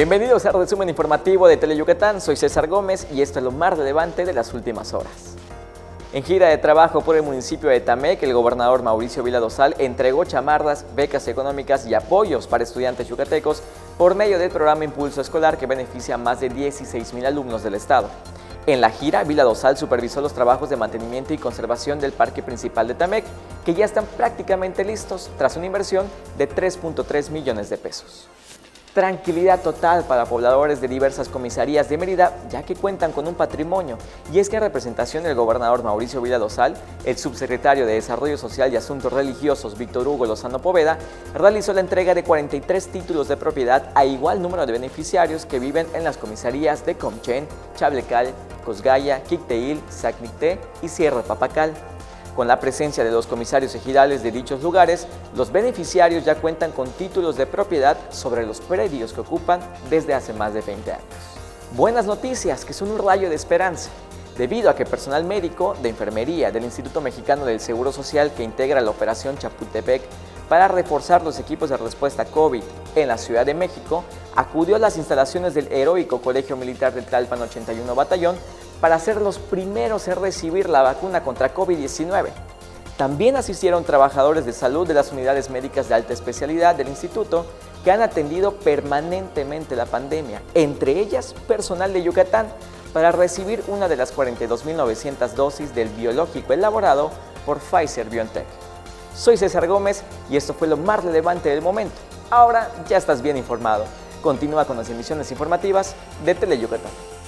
Bienvenidos al resumen informativo de Teleyucatán, soy César Gómez y esto es lo más relevante de las últimas horas. En gira de trabajo por el municipio de Tamec, el gobernador Mauricio Vila Dosal entregó chamarras, becas económicas y apoyos para estudiantes yucatecos por medio del programa Impulso Escolar que beneficia a más de 16,000 alumnos del estado. En la gira, Vila Dosal supervisó los trabajos de mantenimiento y conservación del parque principal de Tamec, que ya están prácticamente listos tras una inversión de 3.3 millones de pesos. Tranquilidad total para pobladores de diversas comisarías de Mérida, ya que cuentan con un patrimonio. Y es que en representación del gobernador Mauricio Vila Dosal, el subsecretario de Desarrollo Social y Asuntos Religiosos, Víctor Hugo Lozano Poveda, realizó la entrega de 43 títulos de propiedad a igual número de beneficiarios que viven en las comisarías de Comchen, Chablecal, Cosgaya, Quicteil, Sacnicté y Sierra Papacal. Con la presencia de los comisarios ejidales de dichos lugares, los beneficiarios ya cuentan con títulos de propiedad sobre los predios que ocupan desde hace más de 20 años. Buenas noticias, que son un rayo de esperanza, debido a que personal médico de enfermería del Instituto Mexicano del Seguro Social que integra la operación Chapultepec para reforzar los equipos de respuesta COVID en la Ciudad de México, acudió a las instalaciones del heroico Colegio Militar del Tlalpan 81 Batallón para ser los primeros en recibir la vacuna contra COVID-19. También asistieron trabajadores de salud de las unidades médicas de alta especialidad del instituto que han atendido permanentemente la pandemia, entre ellas personal de Yucatán, para recibir una de las 42.900 dosis del biológico elaborado por Pfizer-BioNTech. Soy César Gómez y esto fue lo más relevante del momento. Ahora ya estás bien informado. Continúa con las emisiones informativas de Teleyucatán.